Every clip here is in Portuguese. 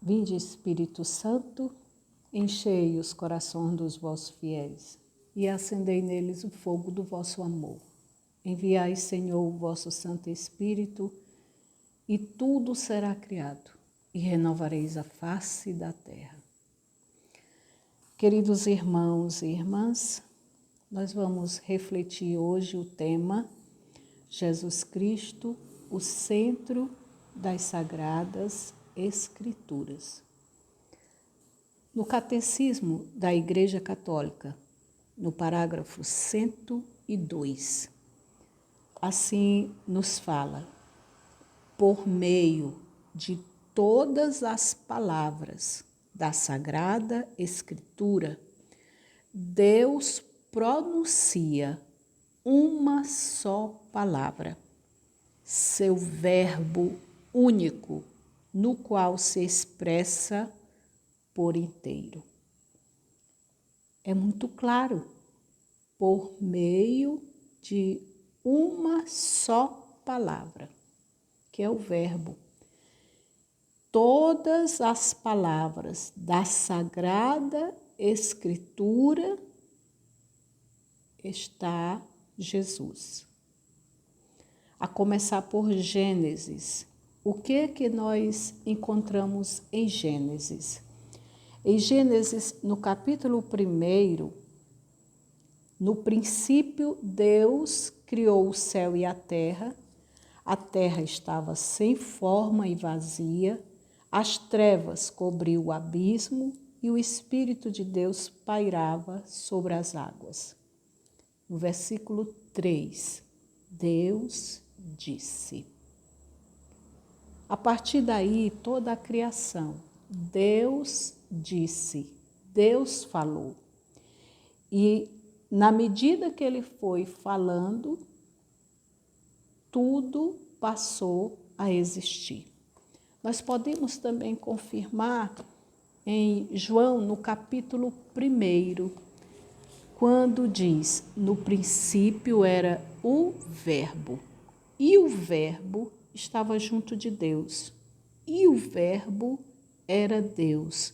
Vinde, Espírito Santo, enchei os corações dos vossos fiéis e acendei neles o fogo do vosso amor. Enviai, Senhor, o vosso Santo Espírito, e tudo será criado, e renovareis a face da terra. Queridos irmãos e irmãs, nós vamos refletir hoje o tema Jesus Cristo, o centro das Sagradas Escrituras. No Catecismo da Igreja Católica, no parágrafo 102, assim nos fala: por meio de todas as palavras da Sagrada Escritura, Deus pronuncia uma só palavra, seu verbo único, no qual se expressa por inteiro. É muito claro, por meio de uma só palavra, que é o verbo. Todas as palavras da Sagrada Escritura está Jesus. A começar por Gênesis. O que nós encontramos em Gênesis? Em Gênesis, no capítulo 1, no princípio Deus criou o céu e a terra estava sem forma e vazia, as trevas cobriu o abismo e o Espírito de Deus pairava sobre as águas. No versículo 3, Deus disse. A partir daí, toda a criação, Deus disse, Deus falou. E na medida que ele foi falando, tudo passou a existir. Nós podemos também confirmar em João, no capítulo 1, quando diz, no princípio era o Verbo, e o Verbo estava junto de Deus, e o Verbo era Deus.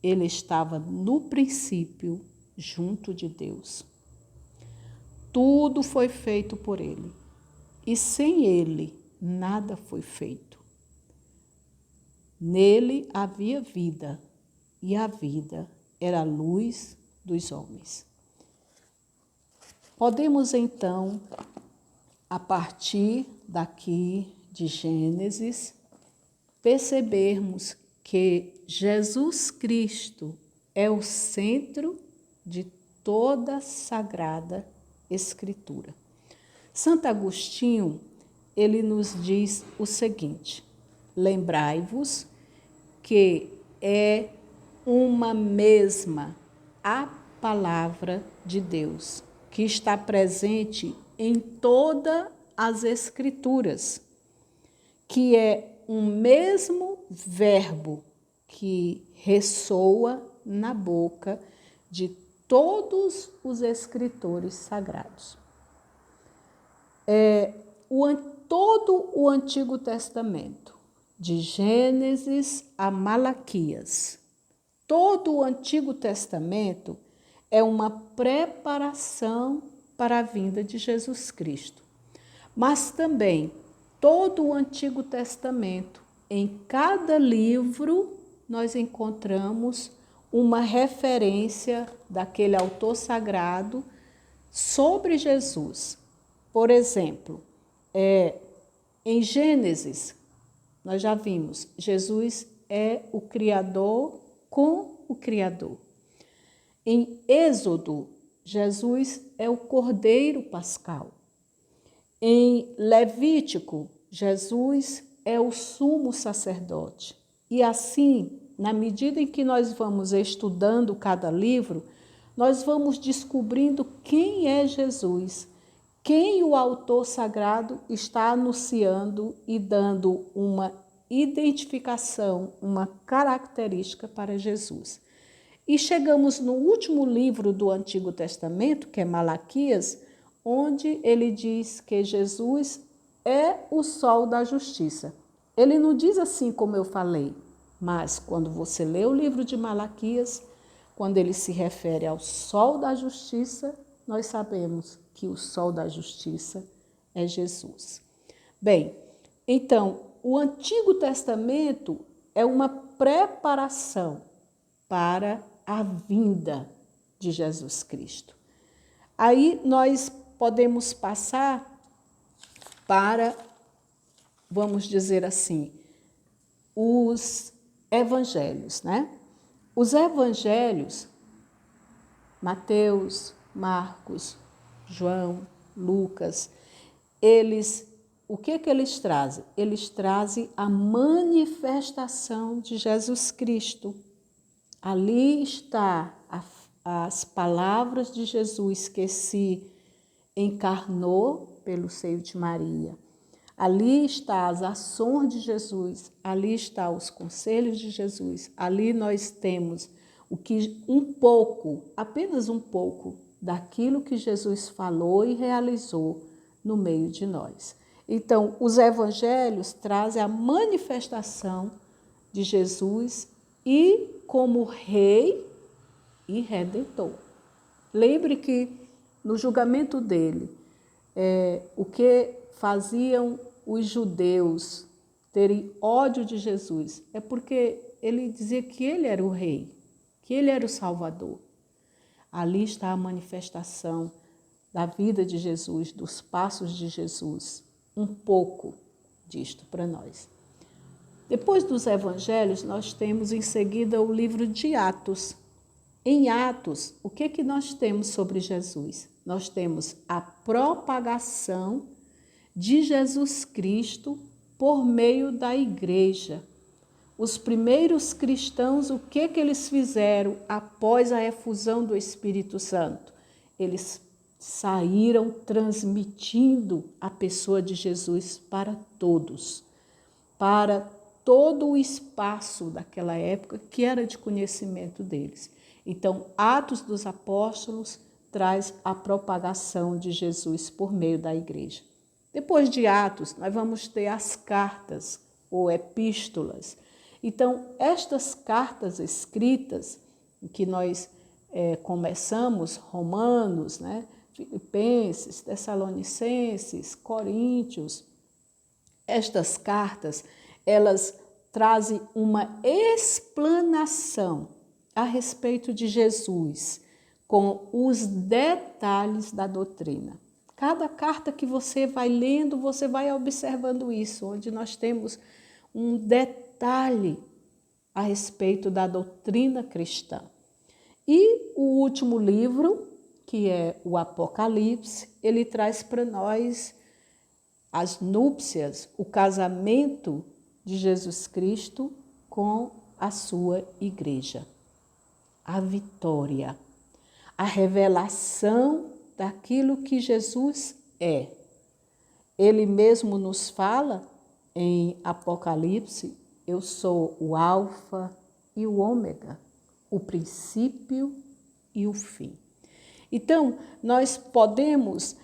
Ele estava no princípio junto de Deus. Tudo foi feito por ele, e sem ele nada foi feito. Nele havia vida, e a vida era a luz dos homens. Podemos então, a partir daqui de Gênesis, percebermos que Jesus Cristo é o centro de toda a Sagrada Escritura. Santo Agostinho, ele nos diz o seguinte: lembrai-vos que é uma mesma a palavra de Deus, que está presente em todas as Escrituras, que é um mesmo verbo que ressoa na boca de todos os escritores sagrados. Todo o Antigo Testamento, de Gênesis a Malaquias, todo o Antigo Testamento é uma preparação para a vinda de Jesus Cristo. Mas também todo o Antigo Testamento, em cada livro, nós encontramos uma referência daquele autor sagrado sobre Jesus. Por exemplo, em Gênesis, nós já vimos, Jesus é o Criador com o Criador. Em Êxodo, Jesus é o Cordeiro Pascal. Em Levítico, Jesus é o sumo sacerdote. E assim, na medida em que nós vamos estudando cada livro, nós vamos descobrindo quem é Jesus, quem o autor sagrado está anunciando e dando uma identificação, uma característica para Jesus. E chegamos no último livro do Antigo Testamento, que é Malaquias, onde ele diz que Jesus é o sol da justiça. Ele não diz assim como eu falei, Mas quando você lê o livro de Malaquias, quando ele se refere ao sol da justiça, nós sabemos que o sol da justiça é Jesus. Bem, então, o Antigo Testamento é uma preparação para a vinda de Jesus Cristo. Aí nós podemos passar para, vamos dizer assim, os evangelhos, né? Os evangelhos, Mateus, Marcos, João, Lucas, o que eles trazem? Eles trazem a manifestação de Jesus Cristo. Ali está as palavras de Jesus que se encarnou pelo seio de Maria. Ali está as ações de Jesus, ali está os conselhos de Jesus. Ali nós temos apenas um pouco daquilo que Jesus falou e realizou no meio de nós. Então, os evangelhos trazem a manifestação de Jesus e como rei e redentor. Lembre que no julgamento dele, o que faziam os judeus terem ódio de Jesus é porque ele dizia que ele era o rei, que ele era o Salvador. Ali está a manifestação da vida de Jesus, dos passos de Jesus, um pouco disto para nós. Depois dos evangelhos, nós temos em seguida o livro de Atos. Em Atos, o que nós temos sobre Jesus? Nós temos a propagação de Jesus Cristo por meio da igreja. Os primeiros cristãos, o que eles fizeram após a efusão do Espírito Santo? Eles saíram transmitindo a pessoa de Jesus para todos, para todo o espaço daquela época que era de conhecimento deles. Então, Atos dos Apóstolos traz a propagação de Jesus por meio da igreja. Depois de Atos, nós vamos ter as cartas ou epístolas. Então, estas cartas escritas, que nós começamos, Romanos, né, Filipenses, Tessalonicenses, Coríntios, estas cartas, elas trazem uma explanação a respeito de Jesus, com os detalhes da doutrina. Cada carta que você vai lendo, você vai observando isso, onde nós temos um detalhe a respeito da doutrina cristã. E o último livro, que é o Apocalipse, ele traz para nós as núpcias, o casamento de Jesus Cristo com a sua igreja. A vitória, a revelação daquilo que Jesus é. Ele mesmo nos fala em Apocalipse: eu sou o Alfa e o Ômega, o princípio e o fim. Então, nós podemos,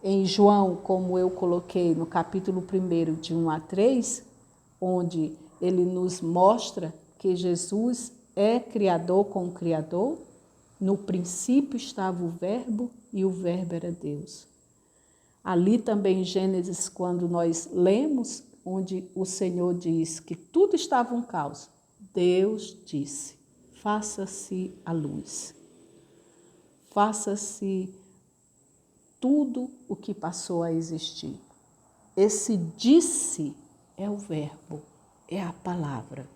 em João, como eu coloquei no capítulo 1, de 1 a 3, onde ele nos mostra que Jesus é Criador com o Criador, no princípio estava o Verbo e o Verbo era Deus. Ali também em Gênesis, quando nós lemos, onde o Senhor diz que tudo estava um caos, Deus disse: faça-se a luz. Faça-se tudo o que passou a existir. Esse disse é o verbo, é a palavra.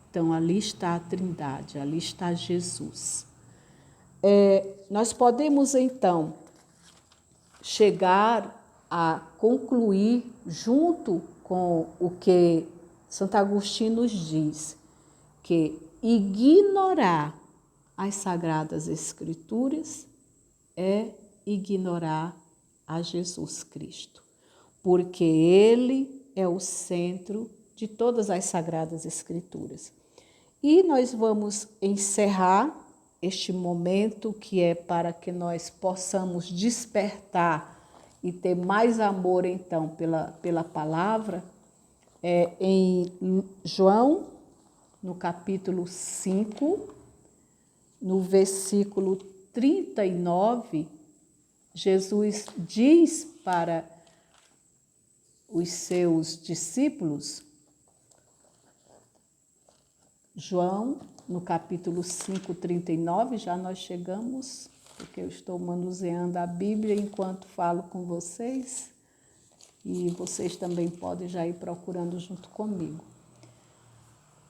Então, ali está a Trindade, ali está Jesus. Nós podemos, então, chegar a concluir, junto com o que Santo Agostinho nos diz, que ignorar as Sagradas Escrituras é ignorar a Jesus Cristo, porque Ele é o centro de todas as Sagradas Escrituras. E nós vamos encerrar este momento, que é para que nós possamos despertar e ter mais amor, então, pela palavra. em João, no capítulo 5, no versículo 39, Jesus diz para os seus discípulos, João, no capítulo 5, 39, já nós chegamos, porque eu estou manuseando a Bíblia enquanto falo com vocês, e vocês também podem já ir procurando junto comigo.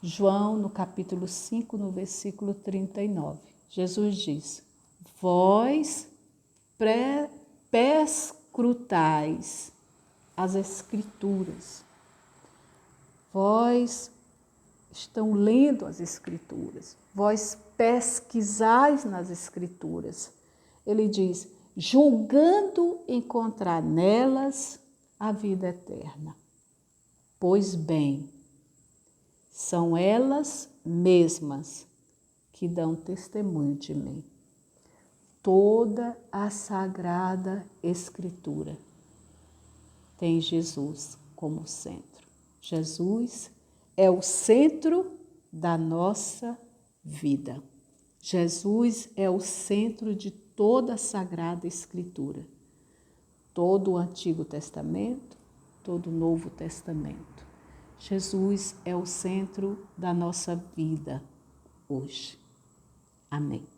João, no capítulo 5, no versículo 39, Jesus diz: vós perscrutais as Escrituras, vós estão lendo as Escrituras, vós pesquisais nas Escrituras. Ele diz, julgando encontrar nelas a vida eterna. Pois bem, são elas mesmas que dão testemunho de mim. Toda a Sagrada Escritura tem Jesus como centro. Jesus é o centro da nossa vida. Jesus é o centro de toda a Sagrada Escritura. Todo o Antigo Testamento, todo o Novo Testamento. Jesus é o centro da nossa vida hoje. Amém.